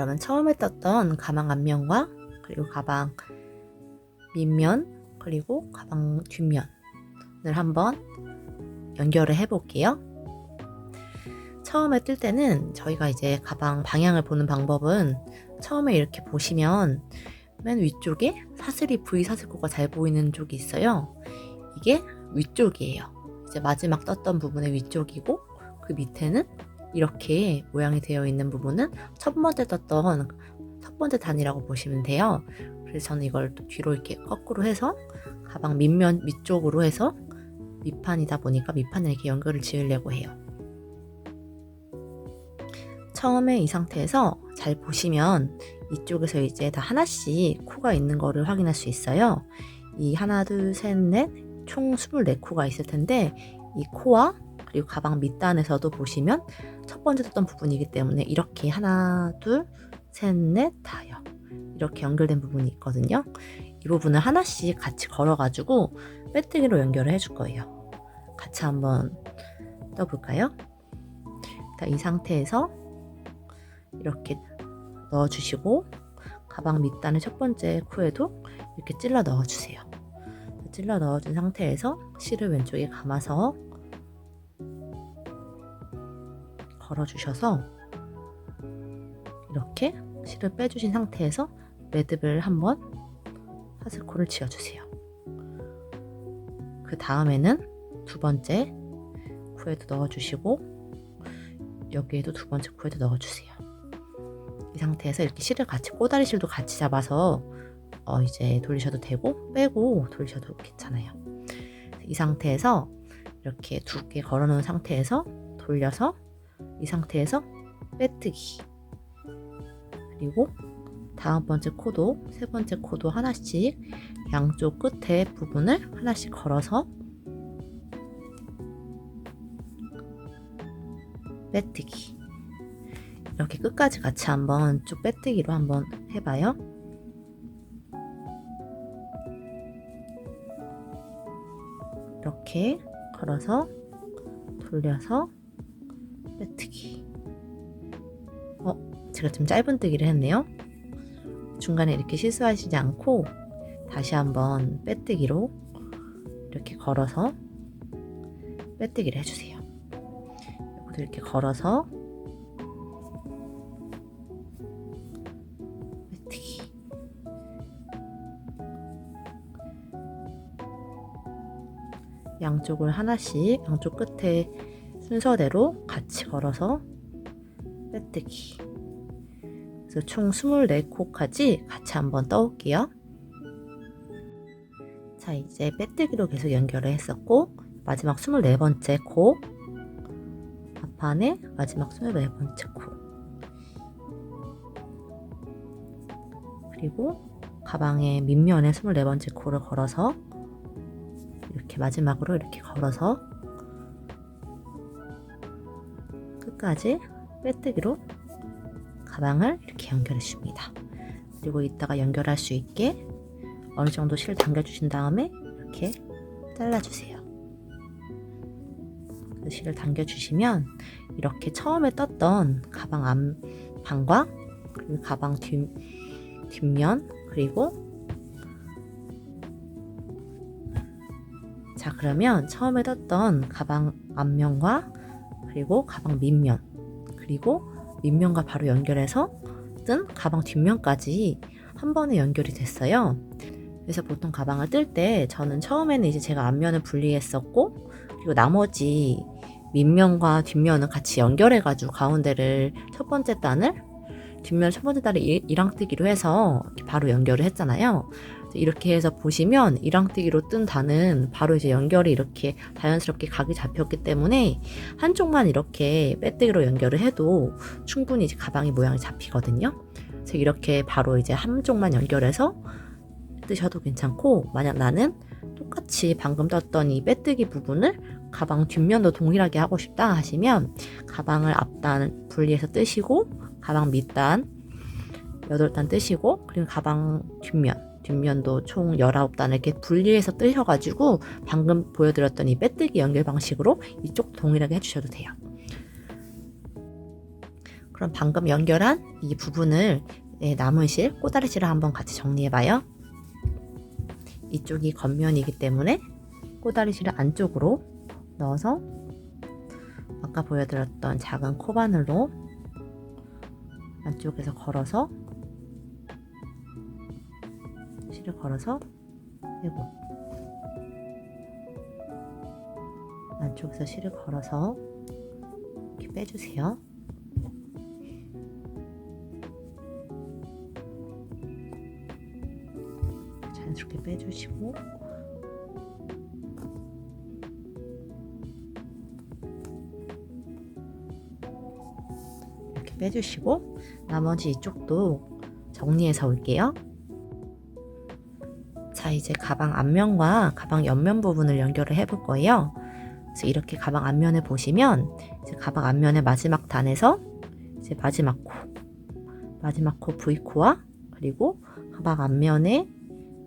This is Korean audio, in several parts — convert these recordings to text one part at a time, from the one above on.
그러면 처음에 떴던 가방 앞면과 그리고 가방 밑면 그리고 가방 뒷면을 한번 연결을 해 볼게요. 처음에 뜰 때는 저희가 이제 가방 방향을 보는 방법은 처음에 이렇게 보시면 맨 위쪽에 사슬이 V 사슬코가 잘 보이는 쪽이 있어요. 이게 위쪽이에요. 이제 마지막 떴던 부분의 위쪽이고 그 밑에는 이렇게 모양이 되어 있는 부분은 첫 번째 떴던 첫 번째 단이라고 보시면 돼요. 그래서 저는 이걸 또 뒤로 이렇게 거꾸로 해서 가방 밑면 밑쪽으로 해서 밑판이다 보니까 밑판을 이렇게 연결을 지으려고 해요. 처음에 이 상태에서 잘 보시면 이쪽에서 이제 다 하나씩 코가 있는 거를 확인할 수 있어요. 이 하나, 둘, 셋, 넷, 총 24코가 있을 텐데 이 코와 그리고 가방 밑단에서도 보시면 첫 번째 떴던 부분이기 때문에 이렇게 하나, 둘, 셋, 넷, 다요. 이렇게 연결된 부분이 있거든요. 이 부분을 하나씩 같이 걸어가지고 빼뜨기로 연결을 해줄 거예요. 같이 한번 떠볼까요? 이 상태에서 이렇게 넣어주시고 가방 밑단의 첫 번째 코에도 이렇게 찔러 넣어주세요. 찔러 넣어준 상태에서 실을 왼쪽에 감아서 걸어주셔서 이렇게 실을 빼주신 상태에서 매듭을 한번 사슬코를 지어주세요. 그 다음에는 두 번째 코에도 넣어주시고 여기에도 두 번째 코에도 넣어주세요. 이 상태에서 이렇게 실을 같이 꼬다리 실도 같이 잡아서 이제 돌리셔도 되고 빼고 돌리셔도 괜찮아요. 이 상태에서 이렇게 두 개 걸어 놓은 상태에서 돌려서 이 상태에서 빼뜨기 그리고 다음 번째 코도 세 번째 코도 하나씩 양쪽 끝에 부분을 하나씩 걸어서 빼뜨기 이렇게 끝까지 같이 한번 쭉 빼뜨기로 한번 해봐요. 이렇게 걸어서 돌려서 빼뜨기. 제가 좀 짧은 뜨기를 했네요. 중간에 이렇게 실수하시지 않고 다시 한번 빼뜨기로 이렇게 걸어서 빼뜨기를 해주세요. 여기도 이렇게 걸어서 빼뜨기. 양쪽을 하나씩 양쪽 끝에 순서대로 같이 걸어서 빼뜨기. 그래서 총 24코까지 같이 한번 떠올게요. 자, 이제 빼뜨기로 계속 연결을 했었고 마지막 24번째 코 앞판에 마지막 24번째 코 그리고 가방의 밑면에 24번째 코를 걸어서 이렇게 마지막으로 이렇게 걸어서 끝까지 빼뜨기로 가방을 이렇게 연결해 줍니다. 그리고 이따가 연결할 수 있게 어느 정도 실 당겨 주신 다음에 이렇게 잘라 주세요. 실을 당겨 주시면 이렇게 처음에 떴던 가방 앞판과 그리고 가방 뒷면 그리고 자, 그러면 처음에 떴던 가방 앞면과 그리고 가방 밑면 그리고 밑면과 바로 연결해서 뜬 가방 뒷면까지 한 번에 연결이 됐어요. 그래서 보통 가방을 뜰 때 저는 처음에는 이제 제가 앞면을 분리했었고 그리고 나머지 밑면과 뒷면을 같이 연결해가지고 가운데를 첫 번째 단을 뒷면 첫 번째 단을 이랑뜨기로 해서 바로 연결을 했잖아요. 이렇게 해서 보시면 이랑뜨기로 뜬 단은 바로 이제 연결이 이렇게 자연스럽게 각이 잡혔기 때문에 한쪽만 이렇게 빼뜨기로 연결을 해도 충분히 이제 가방의 모양이 잡히거든요. 그래서 이렇게 바로 이제 한쪽만 연결해서 뜨셔도 괜찮고 만약 나는 똑같이 방금 떴던 이 빼뜨기 부분을 가방 뒷면도 동일하게 하고 싶다 하시면 가방을 앞단 분리해서 뜨시고 가방 밑단 8단 뜨시고 그리고 가방 뒷면도 총 19단을 이렇게 분리해서 뜨셔가지고 방금 보여드렸던 이 빼뜨기 연결 방식으로 이쪽 동일하게 해주셔도 돼요. 그럼 방금 연결한 이 부분을 남은 실, 꼬다리 실을 한번 같이 정리해봐요. 이쪽이 겉면이기 때문에 꼬다리 실을 안쪽으로 넣어서 아까 보여드렸던 작은 코바늘로 안쪽에서 걸어서 실을 걸어서 빼고, 안쪽에서 실을 걸어서 이렇게 빼주세요. 자연스럽게 빼주시고, 이렇게 빼주시고, 나머지 이쪽도 정리해서 올게요. 자, 이제 가방 앞면과 가방 옆면 부분을 연결을 해 볼 거예요. 그래서 이렇게 가방 앞면에 보시면 이제 가방 앞면의 마지막 단에서 이제 마지막 코 V코와 그리고 가방 앞면의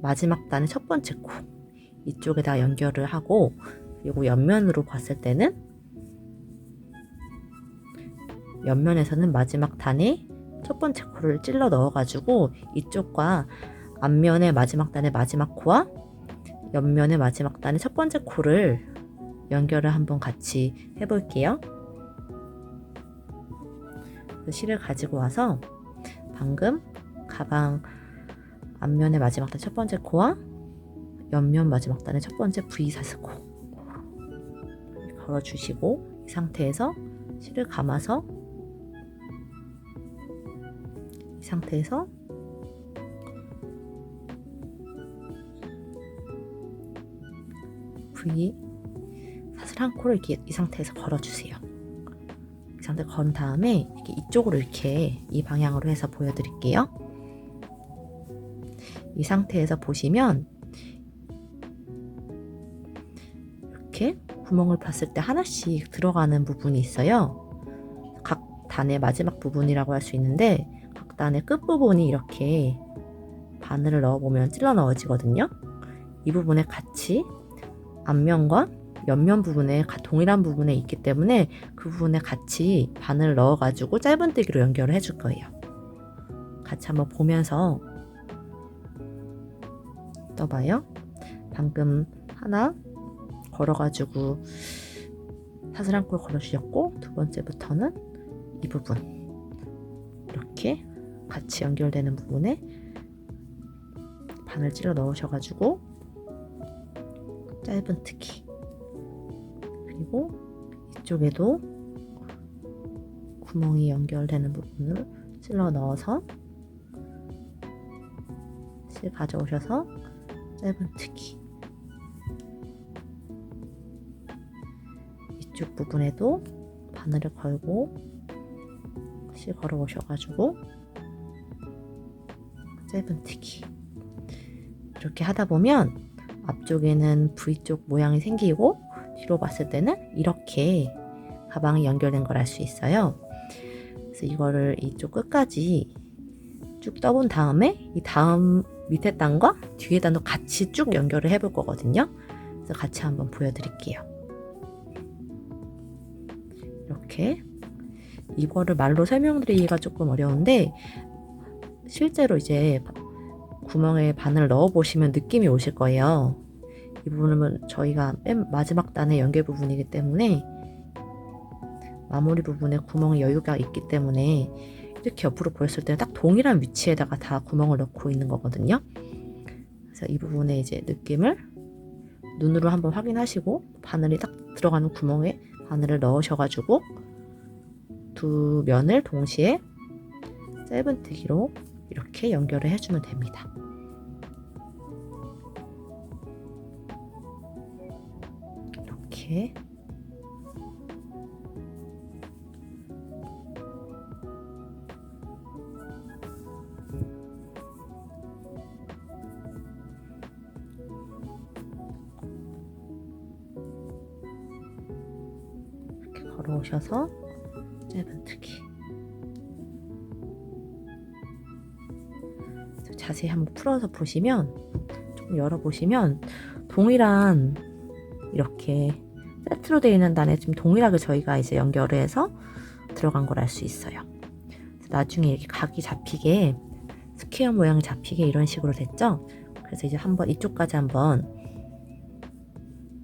마지막 단의 첫 번째 코 이쪽에다 연결을 하고, 그리고 옆면으로 봤을 때는 옆면에서는 마지막 단에 첫 번째 코를 찔러 넣어가지고 이쪽과 앞면의 마지막 단의 마지막 코와 옆면의 마지막 단의 첫 번째 코를 연결을 한번 같이 해볼게요. 실을 가지고 와서 방금 가방 앞면의 마지막 단 첫 번째 코와 옆면 마지막 단의 첫 번째 V4코 걸어주시고, 이 상태에서 실을 감아서 이 상태에서 V 사슬 한 코를 이렇게 이 상태에서 걸어주세요. 이 상태 건 다음에 이렇게 이쪽으로 이렇게 이 방향으로 해서 보여드릴게요. 이 상태에서 보시면 이렇게 구멍을 봤을 때 하나씩 들어가는 부분이 있어요. 각 단의 마지막 부분이라고 할 수 있는데, 각 단의 끝부분이 이렇게 바늘을 넣어보면 찔러 넣어지거든요. 이 부분에 같이 앞면과 옆면 부분에 동일한 부분에 있기 때문에 그 부분에 같이 바늘을 넣어가지고 짧은뜨기로 연결을 해줄 거예요. 같이 한번 보면서 떠봐요. 방금 하나 걸어가지고 사슬 한 콜 걸어주셨고, 두 번째부터는 이 부분 이렇게 같이 연결되는 부분에 바늘 찔러 넣으셔가지고 짧은뜨기, 그리고 이쪽에도 구멍이 연결되는 부분을 찔러 넣어서 실 가져오셔서 짧은뜨기, 이쪽 부분에도 바늘을 걸고 실 걸어 오셔가지고 짧은뜨기, 이렇게 하다 보면 앞쪽에는 V쪽 모양이 생기고 뒤로 봤을 때는 이렇게 가방이 연결된 걸 알 수 있어요. 그래서 이거를 이쪽 끝까지 쭉 떠본 다음에 이 다음 밑에 단과 뒤에 단도 같이 쭉 연결을 해볼 거거든요. 그래서 같이 한번 보여드릴게요. 이렇게 이거를 말로 설명드리기가 조금 어려운데, 실제로 이제 구멍에 바늘을 넣어 보시면 느낌이 오실 거예요. 이 부분은 저희가 맨 마지막 단의 연결 부분이기 때문에 마무리 부분에 구멍에 여유가 있기 때문에 이렇게 옆으로 보였을 때는 딱 동일한 위치에다가 다 구멍을 넣고 있는 거거든요. 그래서 이 부분에 이제 느낌을 눈으로 한번 확인하시고, 바늘이 딱 들어가는 구멍에 바늘을 넣으셔가지고 두 면을 동시에 짧은뜨기로 이렇게 연결을 해주면 됩니다. 이렇게 걸어오셔서 짧은뜨기, 자세히 한번 풀어서 보시면, 좀 열어보시면 동일한 이렇게 세트로 되어 있는 단에 좀 동일하게 저희가 이제 연결을 해서 들어간 걸 알 수 있어요. 나중에 이렇게 각이 잡히게, 스퀘어 모양이 잡히게 이런 식으로 됐죠? 그래서 이제 한번 이쪽까지 한번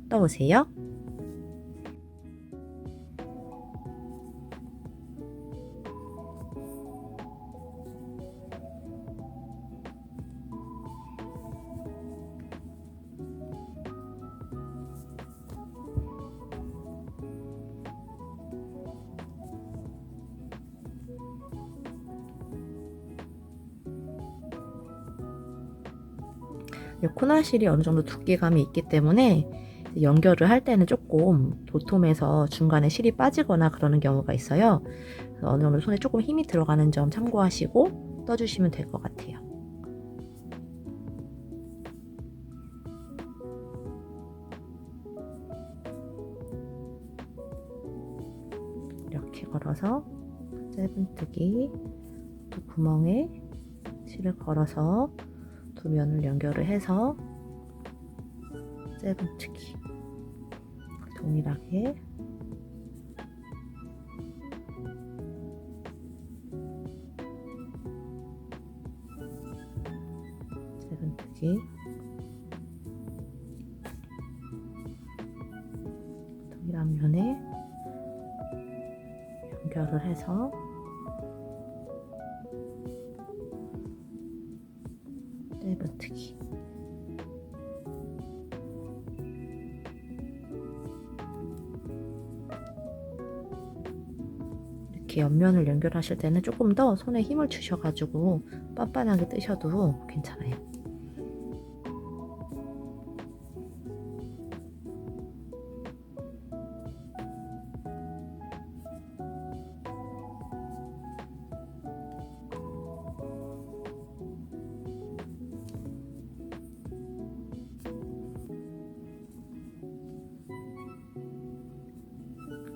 떠보세요. 코나실이 어느 정도 두께감이 있기 때문에 연결을 할 때는 조금 도톰해서 중간에 실이 빠지거나 그러는 경우가 있어요. 어느 정도 손에 조금 힘이 들어가는 점 참고하시고 떠주시면 될 것 같아요. 이렇게 걸어서 짧은뜨기 또 구멍에 실을 걸어서 두 면을 연결을 해서 짧은뜨기 동일하게 짧은뜨기 동일한 면에 연결을 해서 짧은뜨기 이렇게 옆면을 연결하실 때는 조금 더 손에 힘을 주셔가지고 빤빤하게 뜨셔도 괜찮아요.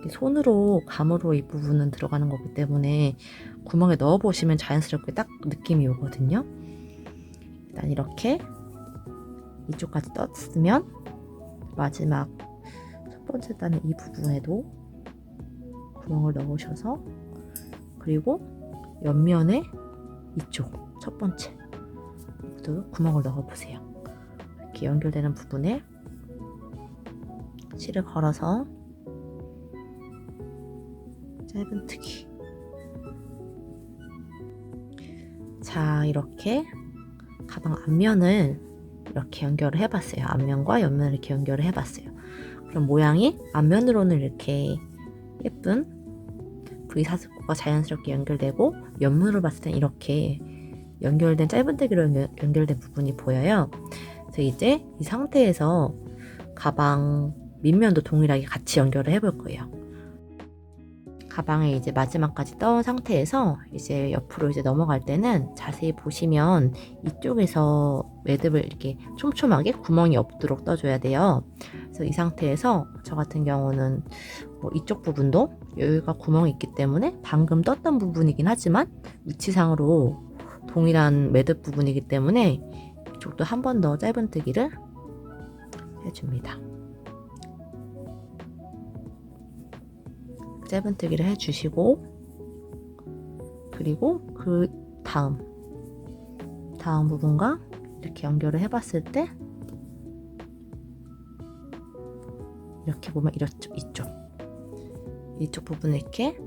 손으로 감으로 이 부분은 들어가는 거기 때문에 구멍에 넣어 보시면 자연스럽게 딱 느낌이 오거든요. 일단 이렇게 이쪽까지 떴으면 마지막 첫 번째 단의 이 부분에도 구멍을 넣으셔서, 그리고 옆면에 이쪽 첫 번째 또 구멍을 넣어 보세요. 이렇게 연결되는 부분에 실을 걸어서 짧은뜨기. 자, 이렇게 가방 앞면을 이렇게 연결을 해봤어요. 앞면과 옆면을 이렇게 연결을 해봤어요. 그럼 모양이 앞면으로는 이렇게 예쁜 V사슬코가 자연스럽게 연결되고, 옆면으로 봤을 땐 이렇게 연결된 짧은뜨기로 연결된 부분이 보여요. 그래서 이제 이 상태에서 가방 밑면도 동일하게 같이 연결을 해볼 거예요. 가방을 이제 마지막까지 떠온 상태에서 이제 옆으로 이제 넘어갈 때는 자세히 보시면 이쪽에서 매듭을 이렇게 촘촘하게 구멍이 없도록 떠줘야 돼요. 그래서 이 상태에서 저 같은 경우는 뭐 이쪽 부분도 여기가 구멍이 있기 때문에 방금 떴던 부분이긴 하지만 위치상으로 동일한 매듭 부분이기 때문에 이쪽도 한 번 더 짧은뜨기를 해줍니다. 짧은뜨기를 해주시고, 그리고 그 다음 부분과 이렇게 연결을 해봤을 때 이렇게 보면 이쪽 부분을 이렇게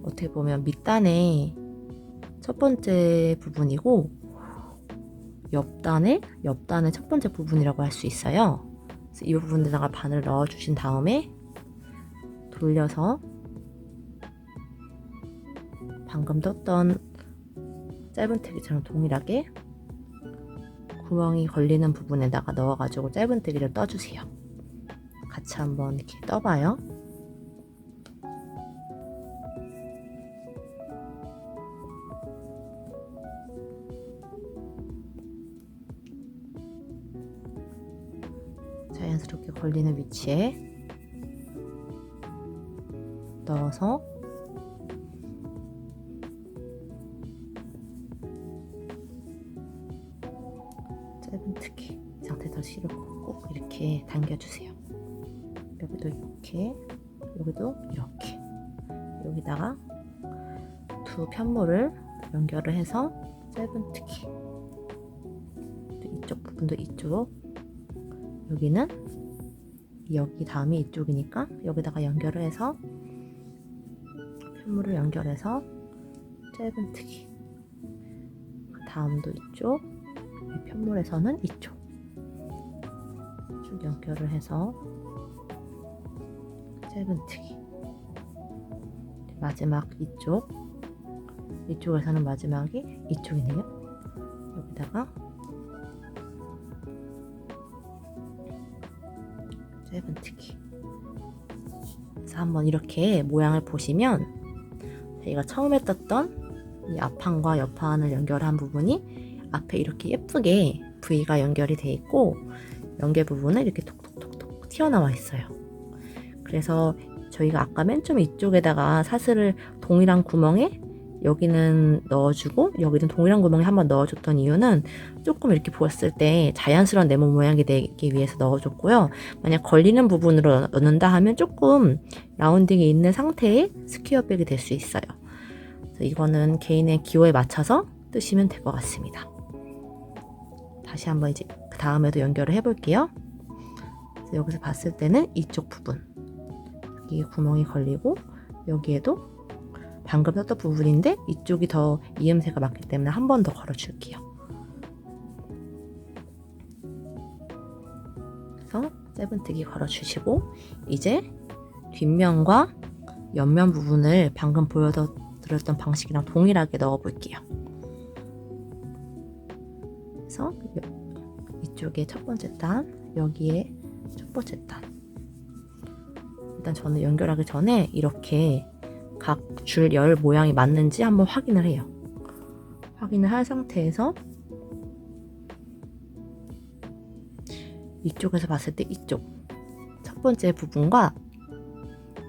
어떻게 보면 밑단의 첫 번째 부분이고 옆단의 첫 번째 부분이라고 할 수 있어요. 그래서 이 부분에다가 바늘을 넣어주신 다음에 돌려서 방금 떴던 짧은뜨기처럼 동일하게 구멍이 걸리는 부분에다가 넣어가지고 짧은뜨기를 떠주세요. 같이 한번 이렇게 떠봐요. 자연스럽게 걸리는 위치에 넣어서 짧은뜨기 이 상태에서 실을 꼭 이렇게 당겨주세요. 여기도 이렇게, 여기도 이렇게, 여기다가 두 편물을 연결을 해서 짧은뜨기. 이쪽 부분도 이쪽, 여기는 여기 다음이 이쪽이니까 여기다가 연결을 해서 편물을 연결해서 짧은뜨기. 그 다음도 이쪽, 이 편물에서는 이쪽 쭉 연결을 해서 짧은뜨기. 마지막 이쪽에서는 마지막이 이쪽이네요. 여기다가 짧은뜨기. 그래서 한번 이렇게 모양을 보시면 저희가 처음에 떴던 이 앞판과 옆판을 연결한 부분이 앞에 이렇게 예쁘게 V가 연결이 돼 있고, 연결 부분은 이렇게 톡톡톡톡 튀어나와 있어요. 그래서 저희가 아까 맨 처음 이쪽에다가 사슬을 동일한 구멍에 여기는 넣어주고 여기는 동일한 구멍에 한번 넣어줬던 이유는 조금 이렇게 보았을 때 자연스러운 네모 모양이 되기 위해서 넣어줬고요. 만약 걸리는 부분으로 넣는다 하면 조금 라운딩이 있는 상태의 스퀘어백이 될 수 있어요. 그래서 이거는 개인의 기호에 맞춰서 뜨시면 될 것 같습니다. 다시 한번 이제 그 다음에도 연결을 해볼게요. 그래서 여기서 봤을 때는 이쪽 부분, 여기 구멍이 걸리고 여기에도 방금 떴던 부분인데 이쪽이 더 이음새가 맞기 때문에 한 번 더 걸어줄게요. 그래서 짧은뜨기 걸어주시고, 이제 뒷면과 옆면 부분을 방금 보여드렸던 방식이랑 동일하게 넣어볼게요. 그래서 이쪽에 첫 번째 단, 여기에 첫 번째 단. 일단 저는 연결하기 전에 이렇게 각 줄 열 모양이 맞는지 한번 확인을 해요. 확인을 한 상태에서 이쪽에서 봤을 때 이쪽 첫 번째 부분과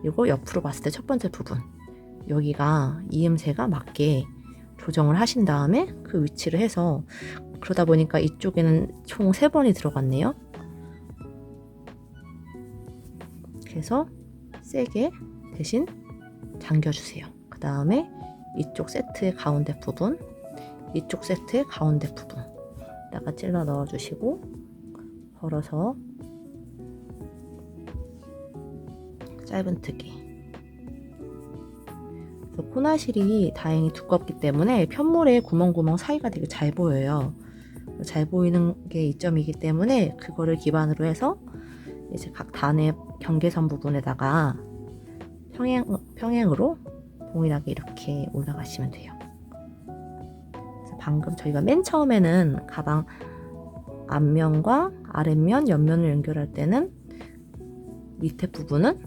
그리고 옆으로 봤을 때 첫 번째 부분, 여기가 이음새가 맞게 조정을 하신 다음에 그 위치를 해서, 그러다 보니까 이쪽에는 총 3번이 들어갔네요. 그래서 세게 대신 당겨주세요. 그 다음에 이쪽 세트의 가운데 부분, 이쪽 세트의 가운데 부분에다가 찔러 넣어주시고 걸어서 짧은뜨기. 코나실이 다행히 두껍기 때문에 편물의 구멍 사이가 되게 잘 보여요. 잘 보이는 게 이점이기 때문에 그거를 기반으로 해서 이제 각 단의 경계선 부분에다가 평행으로 동일하게 이렇게 올라가시면 돼요. 그래서 방금 저희가 맨 처음에는 가방 앞면과 아랫면, 옆면을 연결할 때는 밑에 부분은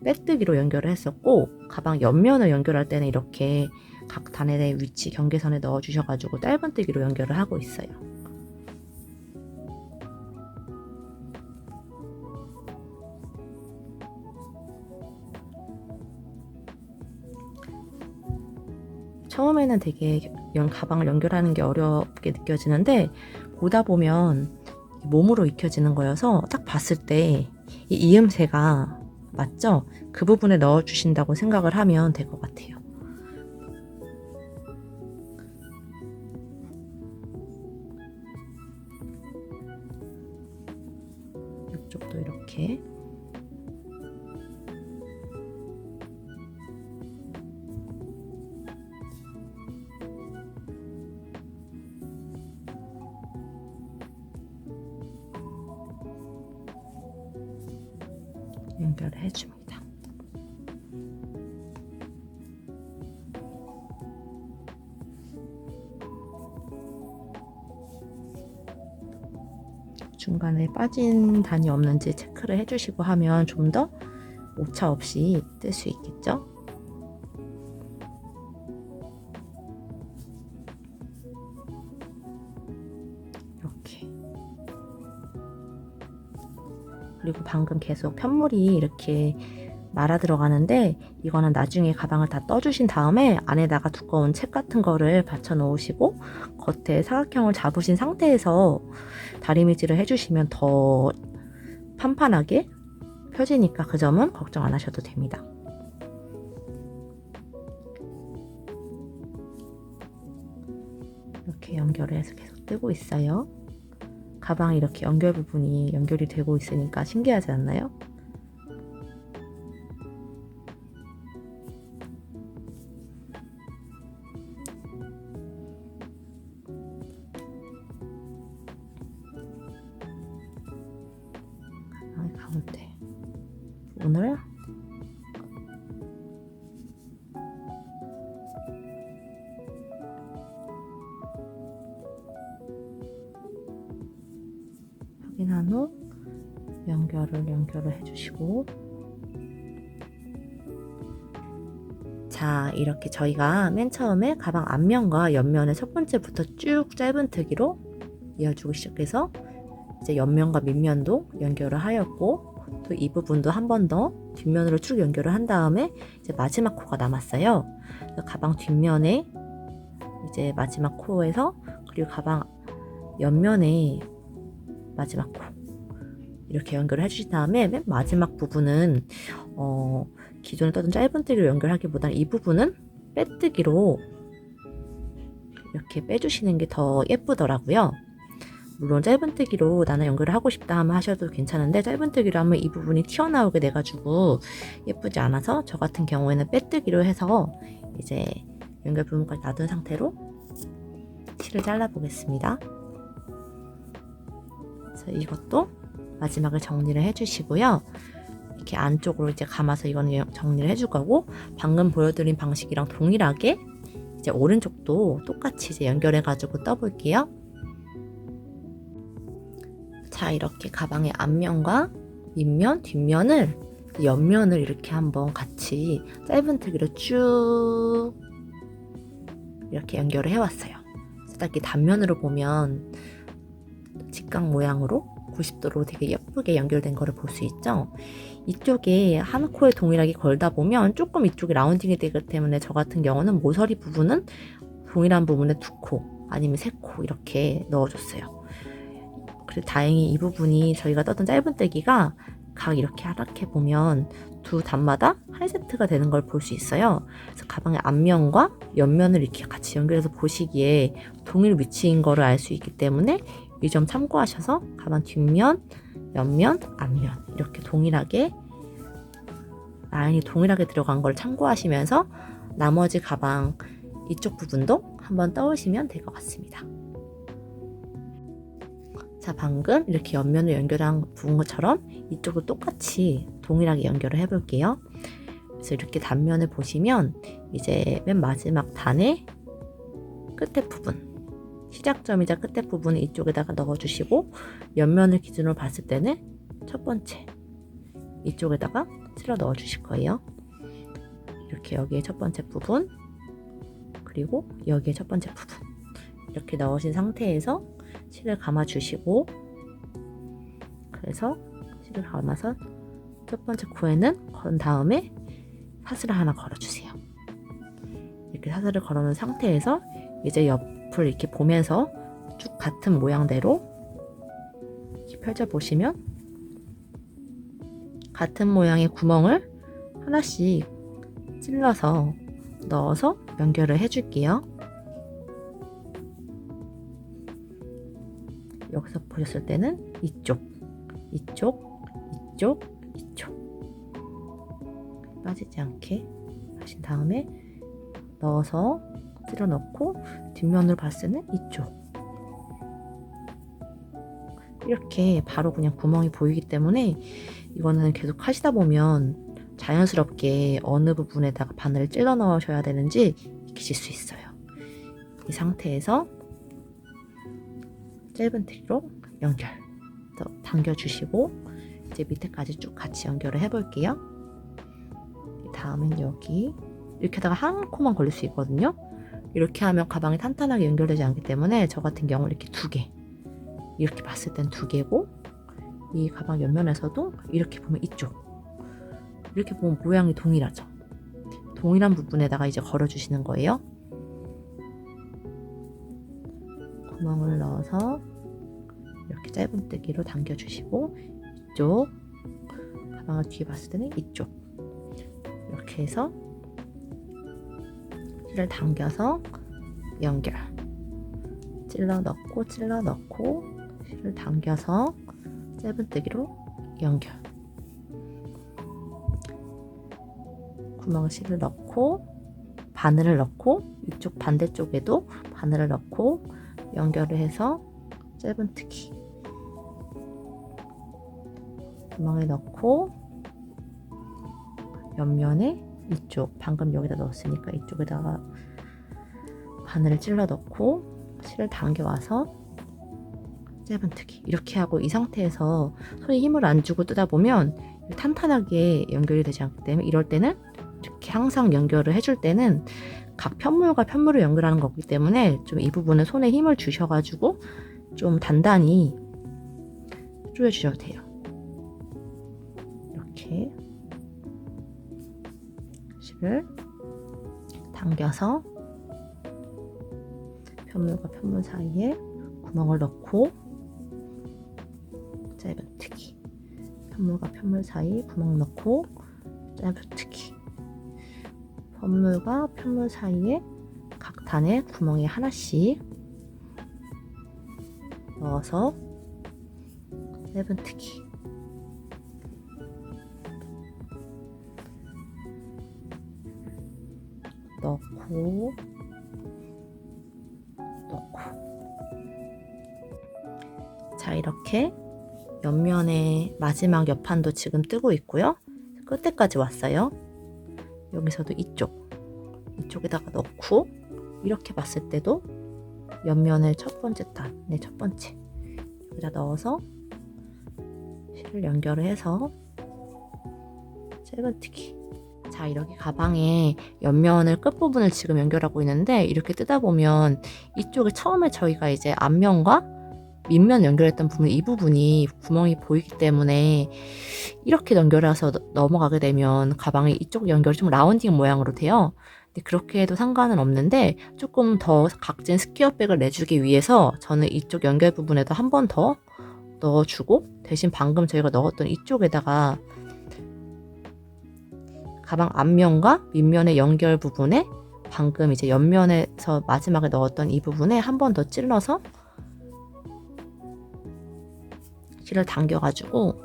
빼뜨기로 연결을 했었고, 가방 옆면을 연결할 때는 이렇게 각 단의 위치 경계선에 넣어 주셔가지고 짧은뜨기로 연결을 하고 있어요. 처음에는 되게 가방을 연결하는 게 어렵게 느껴지는데 보다 보면 몸으로 익혀지는 거여서 딱 봤을 때 이 이음새가 맞죠? 그 부분에 넣어 주신다고 생각을 하면 될 것 같아요. 이쪽도 이렇게 연결을 해줍니다. 중간에 빠진 단이 없는지 체크를 해주시고 하면 좀 더 오차 없이 뜰 수 있겠죠? 이렇게. 그리고 방금 계속 편물이 이렇게 말아 들어가는데 이거는 나중에 가방을 다 떠주신 다음에 안에다가 두꺼운 책 같은 거를 받쳐 놓으시고 겉에 사각형을 잡으신 상태에서 다리미질을 해주시면 더 판판하게 펴지니까 그 점은 걱정 안 하셔도 됩니다. 이렇게 연결해서 계속 뜨고 있어요. 가방이 이렇게 연결 부분이 연결이 되고 있으니까 신기하지 않나요? 가방의 가운데 오늘 확인한 후 연결을 해주시고, 자, 이렇게 저희가 맨 처음에 가방 앞면과 옆면의 첫 번째부터 쭉 짧은뜨기로 이어주고 시작해서 이제 옆면과 밑면도 연결을 하였고, 또 이 부분도 한 번 더 뒷면으로 쭉 연결을 한 다음에 이제 마지막 코가 남았어요. 가방 뒷면에 이제 마지막 코에서, 그리고 가방 옆면에 마지막 코 이렇게 연결을 해주신 다음에 맨 마지막 부분은 기존에 떠던 짧은뜨기로 연결하기보다는 이 부분은 빼뜨기로 이렇게 빼주시는 게 더 예쁘더라고요. 물론 짧은뜨기로 나는 연결을 하고 싶다 하면 하셔도 괜찮은데, 짧은뜨기로 하면 이 부분이 튀어나오게 돼가지고 예쁘지 않아서 저 같은 경우에는 빼뜨기로 해서 이제 연결 부분까지 놔둔 상태로 실을 잘라 보겠습니다. 그래서 이것도 마지막을 정리를 해주시고요. 이렇게 안쪽으로 이제 감아서 이거는 정리를 해줄 거고, 방금 보여드린 방식이랑 동일하게 이제 오른쪽도 똑같이 이제 연결해가지고 떠볼게요. 자, 이렇게 가방의 앞면과 밑면, 뒷면을, 옆면을 이렇게 한번 같이 짧은뜨기로 쭉 이렇게 연결을 해왔어요. 딱 이렇게 단면으로 보면 직각 모양으로 90도로 되게 예쁘게 연결된 거를 볼 수 있죠. 이쪽에 한 코에 동일하게 걸다 보면 조금 이쪽이 라운딩이 되기 때문에 저 같은 경우는 모서리 부분은 동일한 부분에 2코 아니면 3코 이렇게 넣어줬어요. 그리고 다행히 이 부분이 저희가 떴던 짧은뜨기가 각 이렇게 하락해 보면 두 단마다 한 세트가 되는 걸 볼 수 있어요. 그래서 가방의 앞면과 옆면을 이렇게 같이 연결해서 보시기에 동일 위치인 거를 알 수 있기 때문에 이 점 참고하셔서 가방 뒷면, 옆면, 앞면 이렇게 동일하게 라인이 동일하게 들어간 걸 참고하시면서 나머지 가방 이쪽 부분도 한번 떠오시면 될 것 같습니다. 자, 방금 이렇게 옆면을 연결한 부분처럼 이쪽도 똑같이 동일하게 연결을 해볼게요. 그래서 이렇게 단면을 보시면 이제 맨 마지막 단의 끝에 부분, 시작점이자 끝에 부분을 이쪽에다가 넣어주시고, 옆면을 기준으로 봤을 때는 첫 번째 이쪽에다가 실어 넣어주실 거예요. 이렇게 여기에 첫 번째 부분, 그리고 여기에 첫 번째 부분 이렇게 넣으신 상태에서 실을 감아주시고, 그래서 실을 감아서 첫 번째 코에는 건 다음에 사슬을 하나 걸어주세요. 이렇게 사슬을 걸어놓은 상태에서 이제 옆을 이렇게 보면서 쭉 같은 모양대로 이렇게 펼쳐보시면 같은 모양의 구멍을 하나씩 찔러서 넣어서 연결을 해줄게요. 여기서 보셨을 때는 이쪽, 이쪽, 이쪽, 이쪽 빠지지 않게 하신 다음에 넣어서 찔러 넣고, 뒷면으로 봤을 때는 이쪽, 이렇게 바로 그냥 구멍이 보이기 때문에 이거는 계속 하시다 보면 자연스럽게 어느 부분에다가 바늘을 찔러 넣으셔야 되는지 익히실 수 있어요. 이 상태에서 짧은뜨기로 연결 당겨주시고 이제 밑에까지 쭉 같이 연결을 해볼게요. 다음엔 여기 이렇게 하다가 한 코만 걸릴 수 있거든요. 이렇게 하면 가방이 탄탄하게 연결되지 않기 때문에 저 같은 경우는 이렇게 2개, 이렇게 봤을 땐 2개고, 이 가방 옆면에서도 이렇게 보면 이쪽, 이렇게 보면 모양이 동일하죠. 동일한 부분에다가 이제 걸어주시는 거예요. 구멍을 넣어서 이렇게 짧은뜨기로 당겨주시고, 이쪽 가방을 뒤에 봤을 때는 이쪽, 이렇게 해서 실을 당겨서 연결, 찔러 넣고 실을 당겨서 짧은뜨기로 연결. 구멍 실을 넣고 바늘을 넣고 이쪽 반대쪽에도 바늘을 넣고 연결을 해서 짧은뜨기. 구멍에 넣고 옆면에 이쪽 방금 여기다 넣었으니까 이쪽에다가 바늘을 찔러 넣고 실을 당겨와서 짧은뜨기. 이렇게 하고 이 상태에서 손에 힘을 안 주고 뜨다 보면 탄탄하게 연결이 되지 않기 때문에 이럴 때는 이렇게 항상 연결을 해줄 때는 각 편물과 편물을 연결하는 거기 때문에 좀 이 부분은 손에 힘을 주셔가지고 좀 단단히 조여주셔도 돼요. 이렇게 실을 당겨서 편물과 편물 사이에 구멍을 넣고 짧은뜨기. 편물과 편물 사이 구멍 넣고 짧은뜨기. 편물과 편물 사이에 각 단에 구멍에 하나씩 넣어서 짧은뜨기. 넣고 자, 이렇게 옆면에 마지막 옆판도 지금 뜨고 있고요. 끝에까지 왔어요. 여기서도 이쪽에다가 넣고 이렇게 봤을 때도 옆면의 첫 번째 단, 첫 번째 여기다 넣어서 실을 연결을 해서 짧은뜨기. 자, 이렇게 가방의 옆면을 끝부분을 지금 연결하고 있는데 이렇게 뜨다 보면 이쪽에 처음에 저희가 이제 앞면과 밑면 연결했던 부분, 이 부분이 구멍이 보이기 때문에 이렇게 연결해서 넘어가게 되면 가방의 이쪽 연결이 좀 라운딩 모양으로 돼요. 근데 그렇게 해도 상관은 없는데 조금 더 각진 스퀘어백을 내주기 위해서 저는 이쪽 연결 부분에도 한 번 더 넣어주고 대신 방금 저희가 넣었던 이쪽에다가 가방 앞면과 밑면의 연결 부분에 방금 이제 옆면에서 마지막에 넣었던 이 부분에 한 번 더 찔러서 실을 당겨가지고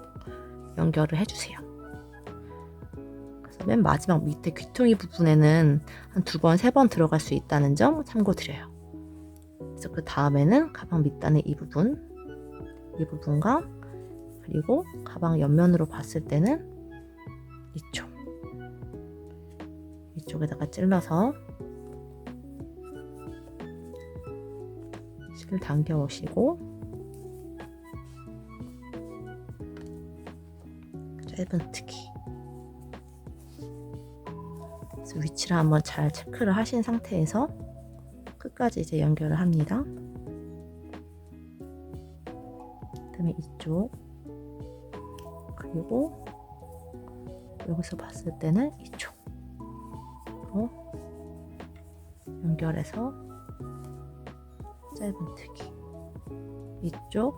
연결을 해주세요. 그래서 맨 마지막 밑에 귀퉁이 부분에는 한 2번, 3번 들어갈 수 있다는 점 참고드려요. 그래서 그 다음에는 가방 밑단의 이 부분과 그리고 가방 옆면으로 봤을 때는 이쪽에다가 찔러서 실을 당겨 오시고 짧은뜨기. 그래서 위치를 한번 잘 체크를 하신 상태에서 끝까지 이제 연결을 합니다. 그다음에 이쪽 그리고 여기서 봤을 때는 이쪽으로 연결해서 짧은뜨기. 이쪽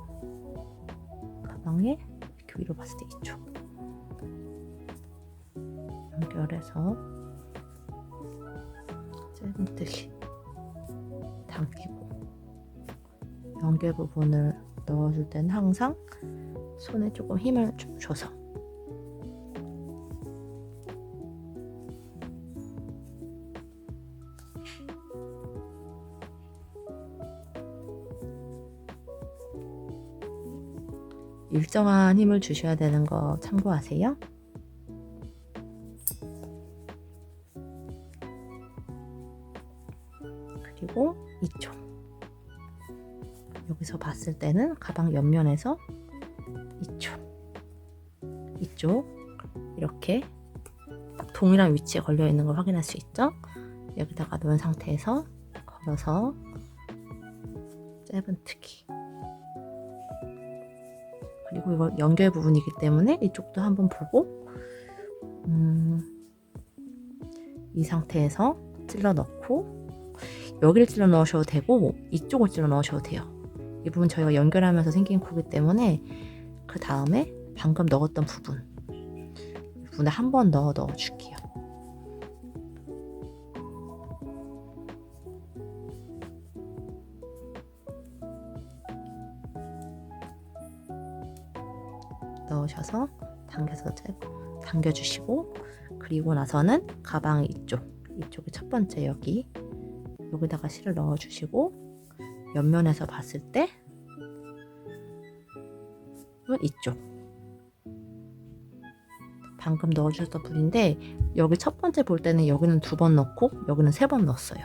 가방에 이렇게 위로 봤을 때 이쪽 연결해서 짧은뜨기 당기고 연결 부분을 넣어줄 때는 항상 손에 조금 힘을 좀 줘서 일정한 힘을 주셔야 되는 거 참고하세요. 그리고 여기서 봤을 때는 가방 옆면에서 이쪽 이렇게 딱 동일한 위치에 걸려 있는 걸 확인할 수 있죠. 여기다가 놓은 상태에서 걸어서 짧은뜨기. 그리고 이거 연결 부분이기 때문에 이쪽도 한번 보고 이 상태에서 찔러 넣고 여기를 찔러 넣으셔도 되고 이쪽을 찔러 넣으셔도 돼요. 이 부분 저희가 연결하면서 생긴 코기 때문에 그 다음에 방금 넣었던 부분에 한 번 넣어줄게요. 넣으셔서 당겨주시고, 그리고 나서는 가방 이쪽에 첫 번째 여기다가 실을 넣어주시고, 옆면에서 봤을 때 이쪽 방금 넣어주셨던 분인데, 여기 첫 번째 볼 때는 여기는 2번 넣고 여기는 3번 넣었어요.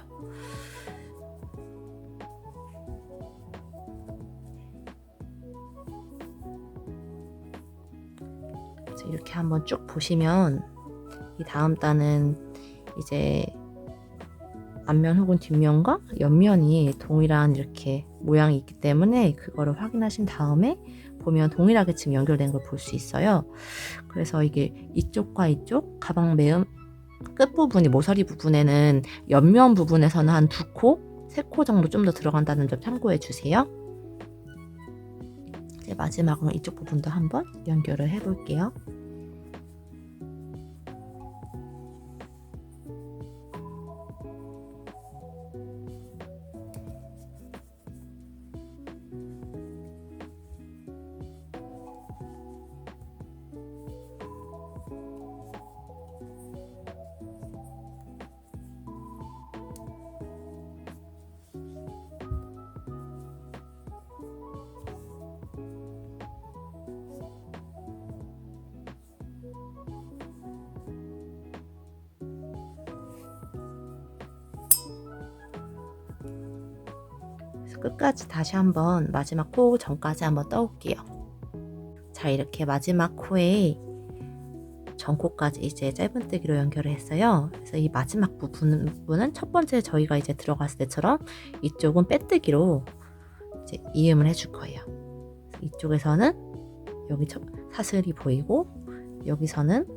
그래서 이렇게 한번 쭉 보시면 이 다음 단은 이제 앞면 혹은 뒷면과 옆면이 동일한 이렇게 모양이 있기 때문에 그거를 확인하신 다음에 보면 동일하게 지금 연결된 걸 볼 수 있어요. 그래서 이게 이쪽과 이쪽 가방 매음 끝부분이 모서리 부분에는 옆면 부분에서는 한 2코, 3코 정도 좀 더 들어간다는 점 참고해 주세요. 이제 마지막으로 이쪽 부분도 한번 연결을 해 볼게요. 끝까지 다시 한번 마지막 코 전까지 한번 떠올게요. 자, 이렇게 마지막 코에 전코까지 이제 짧은뜨기로 연결을 했어요. 그래서 이 마지막 부분은 첫 번째 저희가 이제 들어갔을 때처럼 이쪽은 빼뜨기로 이제 이음을 해줄 거예요. 이쪽에서는 여기 사슬이 보이고, 여기서는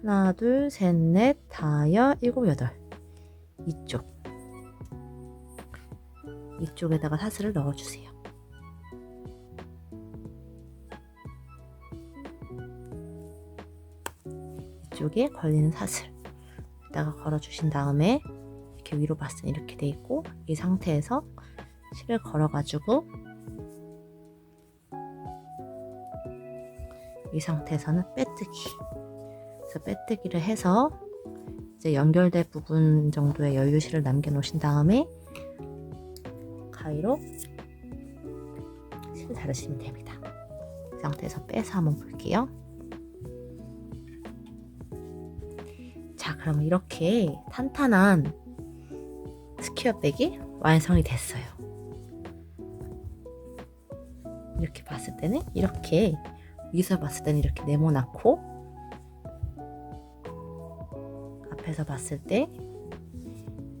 하나, 둘, 셋, 넷, 다섯, 일곱, 여덟, 이쪽에다가 사슬을 넣어주세요. 이쪽에 걸리는 사슬에다가 걸어주신 다음에 이렇게 위로 봤을 때 이렇게 돼 있고, 이 상태에서 실을 걸어가지고 이 상태에서는 빼뜨기. 그래서 빼뜨기를 해서 이제 연결될 부분 정도의 여유실을 남겨놓으신 다음에 가위로 실을 자르시면 됩니다. 이 상태에서 빼서 한번 볼게요. 자, 그럼 이렇게 탄탄한 스퀘어백이 완성이 됐어요. 이렇게 봤을 때는 이렇게, 위에서 봤을 때는 이렇게 네모나고, 앞에서 봤을 때,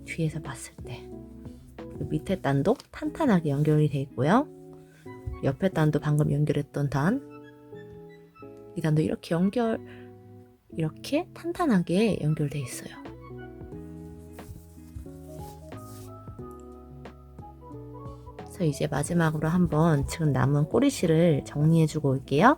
뒤에서 봤을 때, 밑에 단도 탄탄하게 연결이 되어 있고요. 옆에 단도 방금 연결했던 이 단도 이렇게 탄탄하게 연결되어 있어요. 그래서 이제 마지막으로 한번 지금 남은 꼬리실을 정리해주고 올게요.